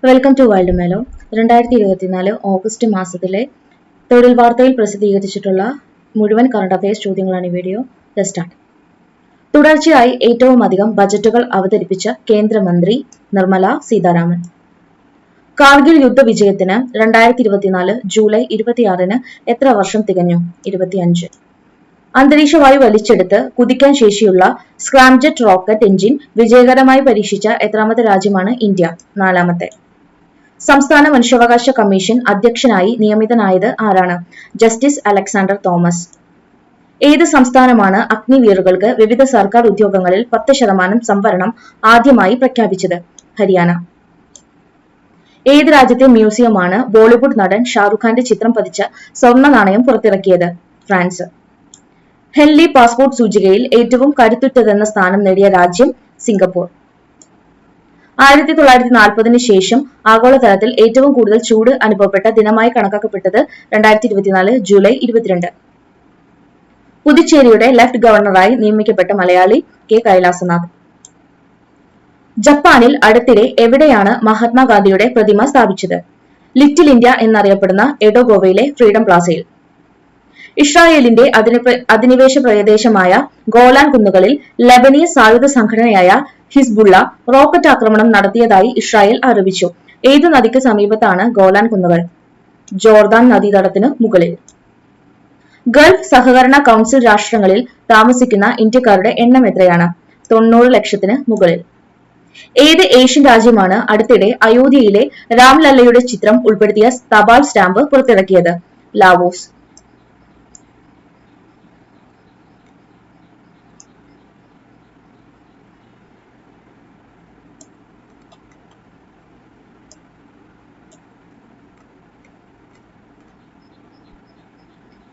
Welcome to wild melo. 2024 August മാസത്തിലെ തൊഴിൽ വാർത്തയിൽ പ്രസിദ്ധീകരിച്ചിട്ടുള്ള മുഴുവൻ കറണ്ട് അഫയേഴ്സ് ചോദ്യങ്ങളാണ് ഈ വീഡിയോ. Let's start. തുടർച്ചയായി ഏറ്റവും അധികം ബജറ്റുകൾ അവതരിപ്പിച്ച കേന്ദ്രമന്ത്രി നിർമ്മല സീതാരാമൻ. കാർഗിൽ യുദ്ധവിജയത്തിന് 2024 ജൂലൈ 26 എത്ര വർഷം തികഞ്ഞു? 25. അന്തരീക്ഷ വായു വലിച്ചെടുത്ത് കുതിക്കാൻ ശേഷിയുള്ള സ്ക്രാംജെറ്റ് റോക്കറ്റ് എഞ്ചിൻ വിജയകരമായി പരീക്ഷിച്ച എത്രാമത്തെ രാജ്യമാണ് ഇന്ത്യ? 4ാമത്തെ. സംസ്ഥാന മനുഷ്യാവകാശ കമ്മീഷൻ അധ്യക്ഷനായി നിയമിതനായത് ആരാണ്? Justice Alexander Thomas. ഏത് സംസ്ഥാനമാണ് അഗ്നിവീറുകൾക്ക് വിവിധ സർക്കാർ ഉദ്യോഗങ്ങളിൽ 10% സംവരണം ആദ്യമായി പ്രഖ്യാപിച്ചത്? ഹരിയാന. ഏത് രാജ്യത്തെ മ്യൂസിയമാണ് ബോളിവുഡ് നടൻ ഷാറുഖ് ഖാന്റെ ചിത്രം പതിച്ച സ്വർണ്ണ നാണയം പുറത്തിറക്കിയത്? ഫ്രാൻസ്. ഹെൻലി പാസ്പോർട്ട് സൂചികയിൽ ഏറ്റവും കരുത്തുറ്റതെന്ന സ്ഥാനം നേടിയ രാജ്യം സിംഗപ്പൂർ. 1940 ശേഷം ആഗോളതലത്തിൽ ഏറ്റവും കൂടുതൽ ചൂട് അനുഭവപ്പെട്ട ദിനമായി കണക്കാക്കപ്പെട്ടത് 2024 ജൂലൈ 22. പുതുച്ചേരിയുടെ ലെഫ്റ്റ് ഗവർണറായി നിയമിക്കപ്പെട്ട മലയാളി കെ കൈലാസനാഥ്. ജപ്പാനിൽ അടുത്തിടെ എവിടെയാണ് മഹാത്മാഗാന്ധിയുടെ പ്രതിമ സ്ഥാപിച്ചത്? ലിറ്റിൽ ഇന്ത്യ എന്നറിയപ്പെടുന്ന എഡോഗോവയിലെ ഫ്രീഡം പ്ലാസയിൽ. ഇസ്രായേലിന്റെ അധിനിവേശ പ്രദേശമായ ഗോലാൻ കുന്നുകളിൽ ലബനീസ് സായുധ സംഘടനയായ ഹിസ്ബുള്ള റോക്കറ്റ് ആക്രമണം നടത്തിയതായി ഇസ്രായേൽ ആരോപിച്ചു. ഏതു നദിക്ക് സമീപത്താണ് ഗോലാൻ കുന്നുകൾ? ജോർദാൻ നദീതടത്തിന് മുകളിൽ. ഗൾഫ് സഹകരണ കൗൺസിൽ രാഷ്ട്രങ്ങളിൽ താമസിക്കുന്ന ഇന്ത്യക്കാരുടെ എണ്ണം എത്രയാണ്? 90 ലക്ഷത്തിന് മുകളിൽ. ഏത് ഏഷ്യൻ രാജ്യമാണ് അടുത്തിടെ അയോധ്യയിലെ രാംലല്ലയുടെ ചിത്രം ഉൾപ്പെടുത്തിയ തപാൽ സ്റ്റാമ്പ് പുറത്തിറക്കിയത്? ലാവോസ്.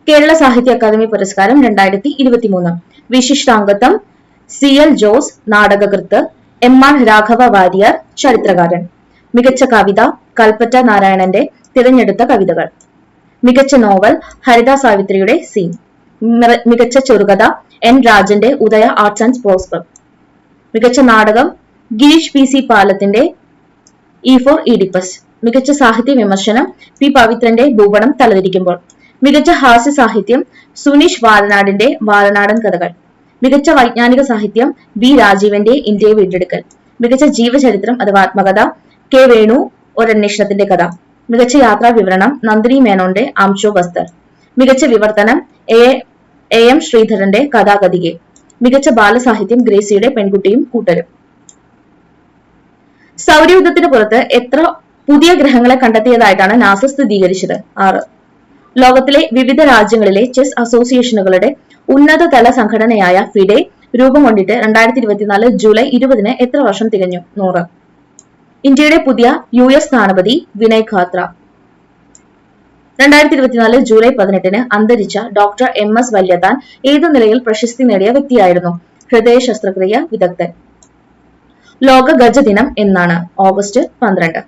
കേരള സാഹിത്യ അക്കാദമി പുരസ്കാരം 2023. വിശിഷ്ടാംഗത്വം CL ജോസ്, നാടകകൃത്ത്. MR രാഘവ വാര്യർ, ചരിത്രകാരൻ. മികച്ച കവിത കൽപ്പറ്റ നാരായണന്റെ തിരഞ്ഞെടുത്ത കവിതകൾ. മികച്ച നോവൽ ഹരിത സാവിത്രിയുടെ സീൻ. മികച്ച ചെറുകഥ N രാജന്റെ ഉദയ ആർട്സ് ആൻഡ് സ്പോർട്സ് ക്ലബ്. മികച്ച നാടകം ഗിരീഷ് PC പാലത്തിന്റെ E for ഈഡിപ്പസ്. മികച്ച സാഹിത്യ വിമർശനം P പവിത്രന്റെ ഭൂപടം തലതിരിക്കുമ്പോൾ. മികച്ച ഹാസ്യ സാഹിത്യം സുനീഷ് വാലനാടിന്റെ വാലനാടൻ കഥകൾ. മികച്ച വൈജ്ഞാനിക സാഹിത്യം B രാജീവന്റെ ഇന്ത്യയെ വീണ്ടെടുക്കൽ. മികച്ച ജീവചരിത്രം അഥവാ ആത്മകഥ K വേണു ഒരന്വേഷണത്തിന്റെ കഥ. മികച്ച യാത്രാ വിവരണം നന്ദിനി മേനോന്റെ ആംചോ ബസ്തർ. മികച്ച വിവർത്തനം AM ശ്രീധരന്റെ കഥാഗതികെ. മികച്ച ബാലസാഹിത്യം ഗ്രേസിയുടെ പെൺകുട്ടിയും കൂട്ടരും. സൗരയൂഥത്തിന് പുറത്ത് എത്ര പുതിയ ഗ്രഹങ്ങളെ കണ്ടെത്തിയതായിട്ടാണ് നാസ സ്ഥിരീകരിച്ചത്? 6. ലോകത്തിലെ വിവിധ രാജ്യങ്ങളിലെ ചെസ് അസോസിയേഷനുകളുടെ ഉന്നതതല സംഘടനയായ ഫിഡെ രൂപം കൊണ്ടിട്ട് 2024 ജൂലൈ 20 എത്ര വർഷം തികഞ്ഞു? 100. ഇന്ത്യയുടെ പുതിയ US സ്ഥാനപതി വിനയ് ഖാത്ര. 2024 ജൂലൈ 18 അന്തരിച്ച ഡോക്ടർ MS വല്യത്താൻ ഏതു നിലയിൽ പ്രശസ്തി നേടിയ വ്യക്തിയായിരുന്നു? ഹൃദയ ശസ്ത്രക്രിയ വിദഗ്ധൻ. ലോക ഗജ ദിനം എന്നാണ്? ഓഗസ്റ്റ് 12.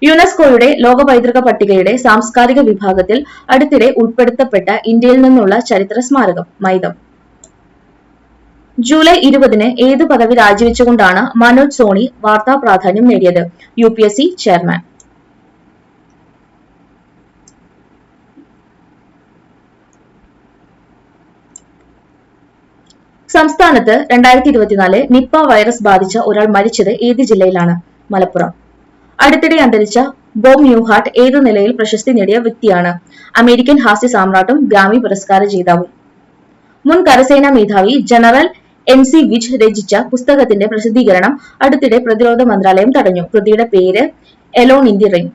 യുനെസ്കോയുടെ ലോക പൈതൃക പട്ടികയുടെ സാംസ്കാരിക വിഭാഗത്തിൽ അടുത്തിടെ ഉൾപ്പെടുത്തപ്പെട്ട ഇന്ത്യയിൽ നിന്നുള്ള ചരിത്ര സ്മാരകം മൈദം. ജൂലൈ 20 ഏത് പദവി രാജിവെച്ചുകൊണ്ടാണ് മനോജ് സോണി വാർത്താ പ്രാധാന്യം നേടിയത്? UPSC chairman. സംസ്ഥാനത്ത് 2024 നിപ്പ വൈറസ് ബാധിച്ച ഒരാൾ മരിച്ചത് ഏത് ജില്ലയിലാണ്? മലപ്പുറം. അടുത്തിടെ അന്തരിച്ച ബോബ് ന്യൂഹാർട്ട് ഏതു നിലയിൽ പ്രശസ്തി നേടിയ വ്യക്തിയാണ്? അമേരിക്കൻ ഹാസ്യ സാമ്രാട്ടും ഗ്രാമി പുരസ്കാര ജേതാവും. മുൻ കരസേനാ മേധാവി ജനറൽ NC വിജ് രചിച്ച പുസ്തകത്തിന്റെ പ്രസിദ്ധീകരണം അടുത്തിടെ പ്രതിരോധ മന്ത്രാലയം തടഞ്ഞു. കൃതിയുടെ പേര് Elon in the ring.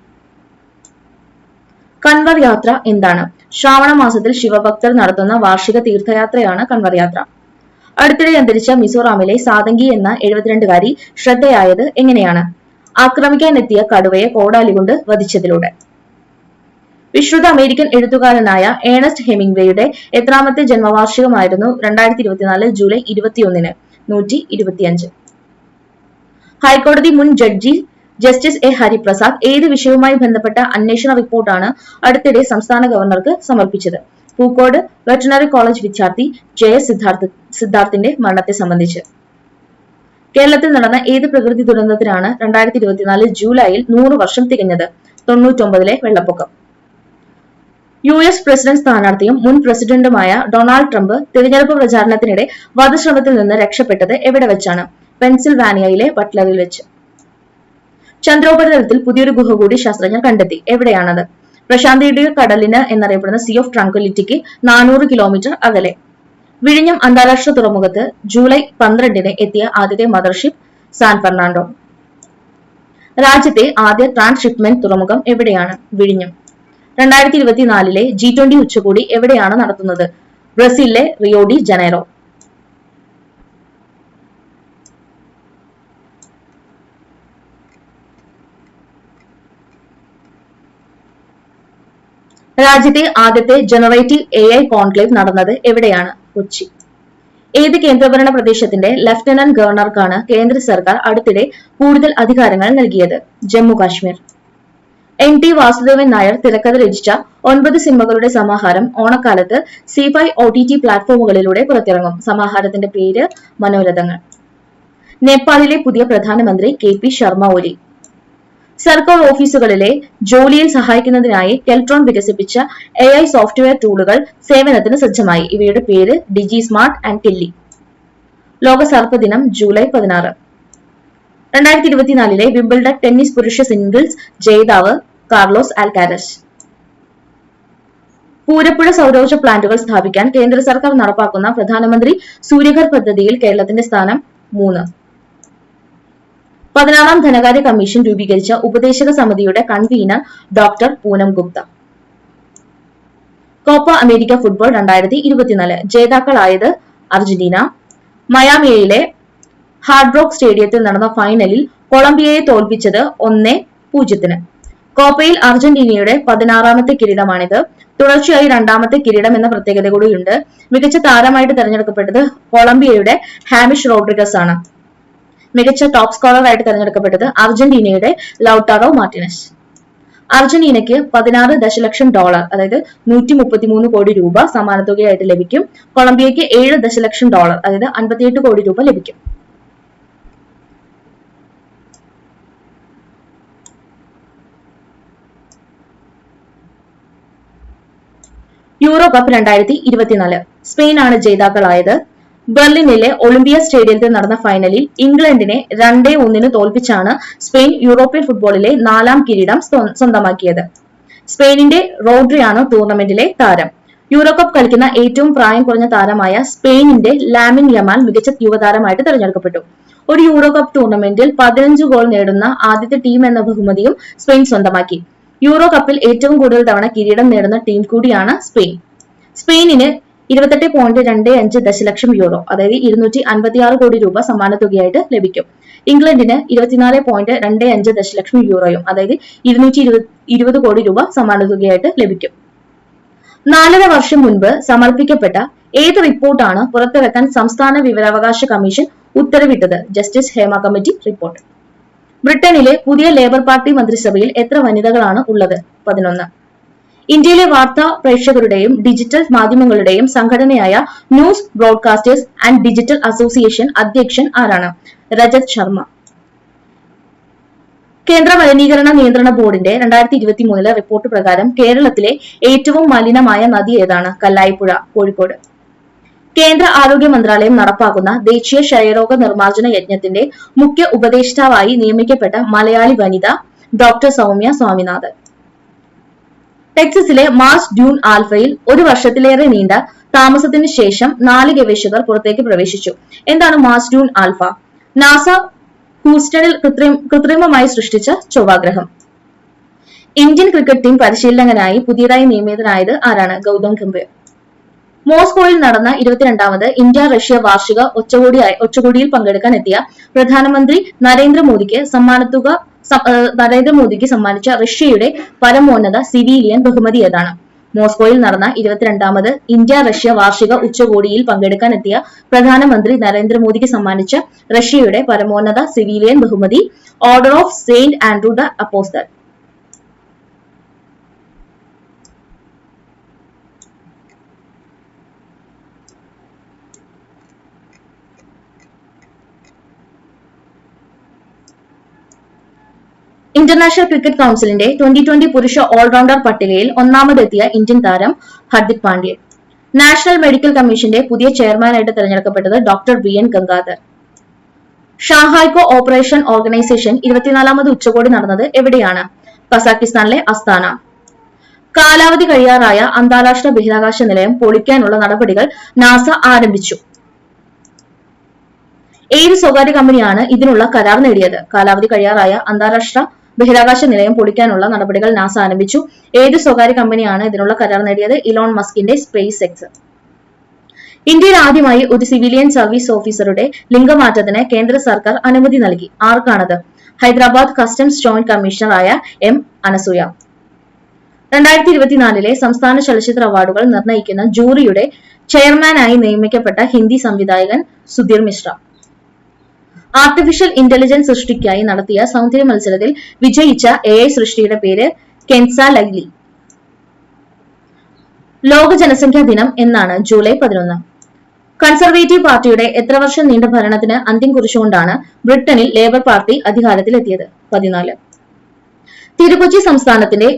Kanwar യാത്ര എന്താണ്? ശ്രാവണ മാസത്തിൽ ശിവഭക്തർ നടത്തുന്ന വാർഷിക തീർത്ഥയാത്രയാണ് കൻവർ യാത്ര. അടുത്തിടെ അന്തരിച്ച മിസോറാമിലെ സാതങ്കി എന്ന 72കാരി ശ്രദ്ധയായത് എങ്ങനെയാണ്? ആക്രമിക്കാനെത്തിയ കടുവയെ കോടാലി കൊണ്ട് വധിച്ചതിലൂടെ. വിശ്രുത അമേരിക്കൻ എഴുത്തുകാരനായ ഏണസ്റ്റ് ഹെമിംഗ്വേയുടെ എത്രാമത്തെ ജന്മവാർഷികമായിരുന്നു 2024 ജൂലൈ 21? 125. ഹൈക്കോടതി മുൻ ജഡ്ജി ജസ്റ്റിസ് A ഹരിപ്രസാദ് ഏത് വിഷയവുമായി ബന്ധപ്പെട്ട അന്വേഷണ റിപ്പോർട്ടാണ് അടുത്തിടെ സംസ്ഥാന ഗവർണർക്ക് സമർപ്പിച്ചത്? പൂക്കോട് വെറ്ററിനറി കോളേജ് വിദ്യാർത്ഥി JS സിദ്ധാർത്ഥിന്റെ മരണത്തെ സംബന്ധിച്ച്. കേരളത്തിൽ നടന്ന ഏത് പ്രകൃതി ദുരന്തത്തിനാണ് 2024 ജൂലൈയിൽ 100 വർഷം തികഞ്ഞത്? 99-ലെ വെള്ളപ്പൊക്കം. US പ്രസിഡന്റ് സ്ഥാനാർത്ഥിയും മുൻ പ്രസിഡന്റുമായ ഡൊണാൾഡ് ട്രംപ് തിരഞ്ഞെടുപ്പ് പ്രചാരണത്തിനിടെ വധശ്രമത്തിൽ നിന്ന് രക്ഷപ്പെട്ടത് എവിടെ വെച്ചാണ്? പെൻസിൽവാനിയയിലെ ബട്ട്ലറിൽ വെച്ച്. ചന്ദ്രോപരിതലത്തിൽ പുതിയൊരു ഗുഹ കൂടി ശാസ്ത്രജ്ഞർ കണ്ടെത്തി. എവിടെയാണത്? പ്രശാന്തിയുടെ കടലിന് എന്നറിയപ്പെടുന്ന സീ ഓഫ് ട്രാങ്ക്വിലിറ്റിക്ക് 400 കിലോമീറ്റർ അകലെ. വിഴിഞ്ഞം അന്താരാഷ്ട്ര തുറമുഖത്ത് ജൂലൈ 12-ന് എത്തിയ ആദ്യത്തെ മദർഷിപ്പ് സാൻ ഫെർണാണ്ടോ. രാജ്യത്തെ ആദ്യ ട്രാൻസ്ഷിപ്മെന്റ് തുറമുഖം എവിടെയാണ്? വിഴിഞ്ഞം. 2024-ലെ G20 ഉച്ചകോടി എവിടെയാണ് നടത്തുന്നത്? ബ്രസീലിലെ റിയോ ഡി ജനൈറോ. രാജ്യത്തെ ആദ്യത്തെ ജനറേറ്റീവ് AI കോൺക്ലേവ് നടന്നത് എവിടെയാണ്? കൊച്ചി. ഏത് കേന്ദ്രഭരണ പ്രദേശത്തിന്റെ ലഫ്റ്റനന്റ് ഗവർണർക്കാണ് കേന്ദ്ര സർക്കാർ അടുത്തിടെ കൂടുതൽ അധികാരങ്ങൾ നൽകിയത്? ജമ്മു കാശ്മീർ. NT വാസുദേവൻ നായർ തിരക്കഥ രചിച്ച 9 സിനിമകളുടെ സമാഹാരം ഓണക്കാലത്ത് C5 OTT പ്ലാറ്റ്ഫോമുകളിലൂടെ പുറത്തിറങ്ങും. സമാഹാരത്തിന്റെ പേര് മനോരഥങ്ങൾ. നേപ്പാളിലെ പുതിയ പ്രധാനമന്ത്രി KP ശർമ്മ ഒലി. സർക്കാർ ഓഫീസുകളിലെ ജോലിയിൽ സഹായിക്കുന്നതിനായി കെൽട്രോൺ വികസിപ്പിച്ച AI സോഫ്റ്റ്വെയർ ടൂളുകൾ സേവനത്തിന് സജ്ജമായി. ഇവയുടെ പേര് ഡിജി സ്മാർട്ട് ആൻഡ് ടെല്ലി. ലോക സർപ്പദിനം ജൂലൈ 16. 2024-ലെ വിംബിൾഡൺ ടെന്നീസ് പുരുഷ സിംഗിൾസ് ജേതാവ് കാർലോസ് അൽക്കാരസ്. പൂരപ്പുഴ സൗരോർജ്ജ പ്ലാന്റുകൾ സ്ഥാപിക്കാൻ കേന്ദ്ര സർക്കാർ നടപ്പാക്കുന്ന പ്രധാനമന്ത്രി സൂര്യഘർ പദ്ധതിയിൽ കേരളത്തിന്റെ സ്ഥാനം 3. 16-ാം ധനകാര്യ കമ്മീഷൻ രൂപീകരിച്ച ഉപദേശക സമിതിയുടെ convener doctor Poonam Gupta. Copa America football 2024 ജേതാക്കളായത് അർജന്റീന. മയാമിയിലെ ഹാർഡ് റോക്ക് സ്റ്റേഡിയത്തിൽ നടന്ന ഫൈനലിൽ കൊളംബിയയെ തോൽപ്പിച്ചത് 1-0. കോപ്പയിൽ അർജന്റീനയുടെ 16-ാമത്തെ കിരീടമാണിത്. തുടർച്ചയായി 2ാമത്തെ കിരീടം എന്ന പ്രത്യേകത കൂടിയുണ്ട്. മികച്ച താരമായിട്ട് തെരഞ്ഞെടുക്കപ്പെട്ടത് കൊളംബിയയുടെ ഹാമിഷ് റോഡ്രിഗസ് ആണ്. മികച്ച ടോപ്പ് സ്കോററായിട്ട് തെരഞ്ഞെടുക്കപ്പെട്ടത് അർജന്റീനയുടെ ലൌട്ടാറോ മാർട്ടിനസ്. അർജന്റീനയ്ക്ക് $16 ദശലക്ഷം അതായത് 133 കോടി രൂപ സമ്മാനത്തുകയായിട്ട് ലഭിക്കും. കൊളംബിയയ്ക്ക് $7 ദശലക്ഷം അതായത് 58 കോടി രൂപ ലഭിക്കും. Euro cup 2024 സ്പെയിനാണ് ജേതാക്കളായത്. ബെർലിനിലെ ഒളിമ്പിയ സ്റ്റേഡിയത്തിൽ നടന്ന ഫൈനലിൽ ഇംഗ്ലണ്ടിനെ 2-1 തോൽപ്പിച്ചാണ് സ്പെയിൻ യൂറോപ്യൻ ഫുട്ബോളിലെ 4ാം കിരീടം സ്വന്തമാക്കിയത്. സ്പെയിനിന്റെ റോഡ്രിയാണ് ടൂർണമെന്റിലെ താരം. യൂറോ കപ്പ് കളിക്കുന്ന ഏറ്റവും പ്രായം കുറഞ്ഞ താരമായ സ്പെയിനിന്റെ ലാമിൻ യമാൽ മികച്ച യുവതാരമായിട്ട് തെരഞ്ഞെടുക്കപ്പെട്ടു. ഒരു യൂറോ കപ്പ് ടൂർണമെന്റിൽ 15 ഗോൾ നേടുന്ന ആദ്യത്തെ ടീം എന്ന ബഹുമതിയും സ്പെയിൻ സ്വന്തമാക്കി. യൂറോ കപ്പിൽ ഏറ്റവും കൂടുതൽ തവണ കിരീടം നേടുന്ന ടീം കൂടിയാണ് സ്പെയിൻ. സ്പെയിനിന് 28.25 ദശലക്ഷം യൂറോ അതായത് 256 കോടി രൂപ സമ്മാനത്തുകയായിട്ട് ലഭിക്കും. ഇംഗ്ലണ്ടിന് 24.25 ദശലക്ഷം യൂറോയും അതായത് 220 കോടി രൂപ സമ്മാനത്തുകയായിട്ട് ലഭിക്കും. 4.5 വർഷം മുൻപ് സമർപ്പിക്കപ്പെട്ട ഏത് റിപ്പോർട്ടാണ് പുറത്തിറക്കാൻ സംസ്ഥാന വിവരാവകാശ കമ്മീഷൻ ഉത്തരവിട്ടത്? Justice Hema committee report. ബ്രിട്ടനിലെ പുതിയ ലേബർ പാർട്ടി മന്ത്രിസഭയിൽ എത്ര വനിതകളാണ് ഉള്ളത്? 11. ഇന്ത്യയിലെ വാർത്താ പ്രേക്ഷകരുടെയും ഡിജിറ്റൽ മാധ്യമങ്ങളുടെയും സംഘടനയായ news broadcasters and digital association അധ്യക്ഷൻ ആരാണ്? രജത് ശർമ്മ. കേന്ദ്ര മലിനീകരണ നിയന്ത്രണ ബോർഡിന്റെ 2023 റിപ്പോർട്ട് പ്രകാരം കേരളത്തിലെ ഏറ്റവും മലിനമായ നദി ഏതാണ്? കല്ലായിപ്പുഴ, കോഴിക്കോട്. കേന്ദ്ര ആരോഗ്യ മന്ത്രാലയം നടപ്പാക്കുന്ന ദേശീയ ക്ഷയരോഗ നിർമ്മാർജ്ജന യജ്ഞത്തിന്റെ മുഖ്യ ഉപദേഷ്ടാവായി നിയമിക്കപ്പെട്ട മലയാളി വനിത ഡോക്ടർ സൗമ്യ സ്വാമിനാഥൻ. ടെക്സസിലെ മാർസ് ഡ്യൂൺ ആൽഫയിൽ 1 വർഷത്തിലേറെ നീണ്ട താമസത്തിന് ശേഷം 4 ഗവേഷകർ പുറത്തേക്ക് പ്രവേശിച്ചു. എന്താണ് മാർസ് ഡ്യൂൺ ആൽഫ? നാസ ഹൂസ്റ്റണിൽ കൃത്രിമമായി സൃഷ്ടിച്ച ചൊവ്വാഗ്രഹം. ഇന്ത്യൻ ക്രിക്കറ്റ് ടീം പരിശീലകനായി പുതിയതായി നിയമിതനായത് ആരാണ്? ഗൗതം ഗംഭീർ. മോസ്കോയിൽ നടന്ന 22ാമത് ഇന്ത്യ റഷ്യ വാർഷിക ഉച്ചകോടിയിൽ പങ്കെടുക്കാൻ എത്തിയ പ്രധാനമന്ത്രി നരേന്ദ്രമോദിക്ക് സമ്മാനിച്ച റഷ്യയുടെ പരമോന്നത സിവിലിയൻ ബഹുമതി ഏതാണ്? മോസ്കോയിൽ നടന്ന 22ാമത് ഇന്ത്യ റഷ്യ വാർഷിക ഉച്ചകോടിയിൽ പങ്കെടുക്കാൻ എത്തിയ പ്രധാനമന്ത്രി നരേന്ദ്രമോദിക്ക് സമ്മാനിച്ച റഷ്യയുടെ പരമോന്നത സിവിലിയൻ ബഹുമതി order of Saint Andrew the apostle. International cricket കൌൺസിലിന്റെ 2020 പുരുഷ ഓൾറൗണ്ടർ പട്ടികയിൽ ഒന്നാമതെത്തിയ ഇന്ത്യൻ താരം ഹർദിക് പാണ്ഡ്യ. നാഷണൽ മെഡിക്കൽ കമ്മീഷന്റെ പുതിയ ചെയർമാനായിട്ട് തെരഞ്ഞെടുക്കപ്പെട്ടത് doctor BN Gangadhar. Shanghai cooperation organisation 24ാമത് ഉച്ചകോടി നടന്നത് എവിടെയാണ്? കസാക്കിസ്ഥാനിലെ അസ്താന. കാലാവധി കഴിയാറായ അന്താരാഷ്ട്ര ബഹിരാകാശ നിലയം പൊളിക്കാനുള്ള നടപടികൾ നാസ ആരംഭിച്ചു. ഏത് സ്വകാര്യ കമ്പനിയാണ് ഇതിനുള്ള കരാർ നേടിയത്? കാലാവധി കഴിയാറായ അന്താരാഷ്ട്ര ബഹിരാകാശ നിലയം പൊളിക്കാനുള്ള നടപടികൾ നാസ ആരംഭിച്ചു. ഏത് സ്വകാര്യ കമ്പനിയാണ് ഇതിനുള്ള കരാർ നേടിയത്? ഇലോൺ മസ്കിന്റെ സ്പേസ് എക്സ്. ഇന്ത്യയിൽ ആദ്യമായി ഒരു സിവിലിയൻ സർവീസ് ഓഫീസറുടെ ലിംഗമാറ്റത്തിന് കേന്ദ്ര സർക്കാർ അനുമതി നൽകി. ആർക്കാണത്? ഹൈദരാബാദ് കസ്റ്റംസ് ജോയിന്റ് കമ്മീഷണറായ M. അനസൂയ. 2024 സംസ്ഥാന ചലച്ചിത്ര അവാർഡുകൾ നിർണ്ണയിക്കുന്ന ജൂറിയുടെ ചെയർമാനായി നിയമിക്കപ്പെട്ട ഹിന്ദി സംവിധായകൻ സുധീർ മിശ്ര. ആർട്ടിഫിഷ്യൽ ഇന്റലിജൻസ് സൃഷ്ടിക്കായി നടത്തിയ സൗന്ദര്യ മത്സരത്തിൽ വിജയിച്ച AI സൃഷ്ടിയുടെ പേര് കെൻസ ലൈലി. ലോക ജനസംഖ്യാ ദിനം എന്നാണ്? ജൂലൈ 11. കൺസർവേറ്റീവ് പാർട്ടിയുടെ എത്ര വർഷം നീണ്ട ഭരണത്തിന് അന്ത്യം കുറിച്ചുകൊണ്ടാണ് ബ്രിട്ടനിൽ ലേബർ പാർട്ടി അധികാരത്തിലെത്തിയത്? 14. തിരുക്കൊച്ചി സംസ്ഥാനത്തിന്റെ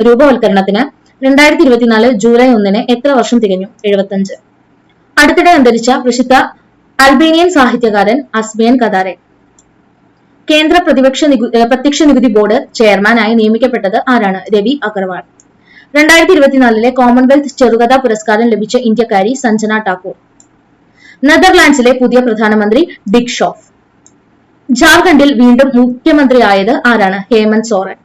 രൂപവൽക്കരണത്തിന് 2024 ജൂലൈ 1 എത്ര വർഷം തികഞ്ഞു? 75. അടുത്തിടെ അന്തരിച്ച പ്രസിദ്ധ അൽബേനിയൻ സാഹിത്യകാരൻ അസ്മിയൻ കദാരെ. കേന്ദ്ര പ്രത്യക്ഷ നികുതി ബോർഡ് ചെയർമാനായി നിയമിക്കപ്പെട്ടത് ആരാണ്? രവി അഗർവാൾ. 2024 കോമൺവെൽത്ത് ചെറുകഥാ പുരസ്കാരം ലഭിച്ച ഇന്ത്യക്കാരി സഞ്ജന ഠാക്കൂർ. നെതർലാൻഡ്സിലെ പുതിയ പ്രധാനമന്ത്രി ഡിക് ഷോഫ്. ജാർഖണ്ഡിൽ വീണ്ടും മുഖ്യമന്ത്രിയായത് ആരാണ്? ഹേമന്ത് സോറൻ.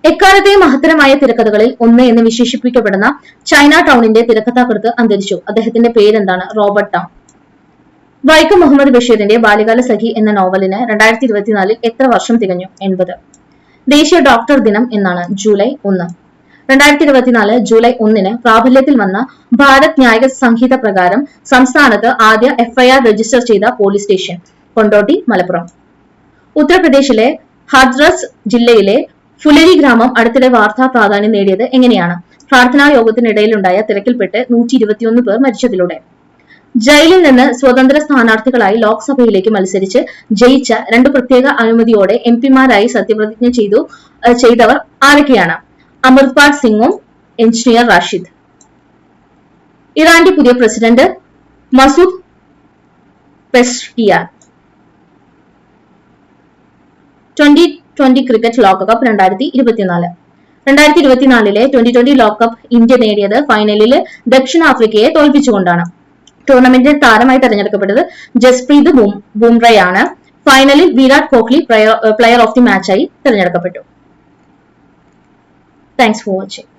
എക്കാലത്തെയും മഹത്തരമായ തിരക്കഥകളിൽ ഒന്ന് എന്ന് വിശേഷിപ്പിക്കപ്പെടുന്ന ചൈന ടൗണിന്റെ തിരക്കഥാകൃത്ത് അന്തരിച്ചു. അദ്ദേഹത്തിന്റെ പേരെന്താണ്? Robert town. വൈക്കം മുഹമ്മദ് ബഷീറിന്റെ ബാല്യകാല സഖി എന്ന നോവലിന് 2024 എത്ര വർഷം തികഞ്ഞു? 80. ദേശീയ ഡോക്ടർ ദിനം എന്നാണ്? ജൂലൈ 1. 2024 ജൂലൈ 1 പ്രാബല്യത്തിൽ വന്ന ഭാരത് ന്യായ സംഹിത പ്രകാരം സംസ്ഥാനത്ത് ആദ്യ FIR രജിസ്റ്റർ ചെയ്ത പോലീസ് സ്റ്റേഷൻ കൊണ്ടോട്ടി, മലപ്പുറം. ഉത്തർപ്രദേശിലെ ഹാഥ്രസ് ജില്ലയിലെ ഫുലരി ഗ്രാമം അടുത്തിടെ വാർത്താ പ്രാധാന്യം നേടിയത് എങ്ങനെയാണ്? പ്രാർത്ഥനാ യോഗത്തിനിടയിലുണ്ടായ തിരക്കിൽപ്പെട്ട് 121 പേർ മരിച്ചതിലൂടെ. ജയിലിൽ നിന്ന് സ്വതന്ത്ര സ്ഥാനാർത്ഥികളായി ലോക്സഭയിലേക്ക് മത്സരിച്ച് ജയിച്ച 2 പ്രത്യേക അനുമതിയോടെ MP-മാരായി സത്യപ്രതിജ്ഞ ചെയ്തവർ ആരൊക്കെയാണ്? അമർപാൽ സിംഗും എഞ്ചിനീയർ റാഷിദ്. ഇറാന്റെ പുതിയ പ്രസിഡന്റ് മസൂദ് പെസ്കിയാൻ. 2020 ക്രിക്കറ്റ് ലോകകപ്പ് 2024. 2024 2020 ലോകകപ്പ് ഇന്ത്യ നേടിയത് ഫൈനലിൽ ദക്ഷിണാഫ്രിക്കയെ തോൽപ്പിച്ചുകൊണ്ടാണ്. ടൂർണമെന്റിൽ താരമായി തെരഞ്ഞെടുക്കപ്പെട്ടത് ജസ്പ്രീത് ബുംറയാണ്. ഫൈനലിൽ Virat Kohli player of the മാച്ചായി തെരഞ്ഞെടുക്കപ്പെട്ടു. Thanks for watching.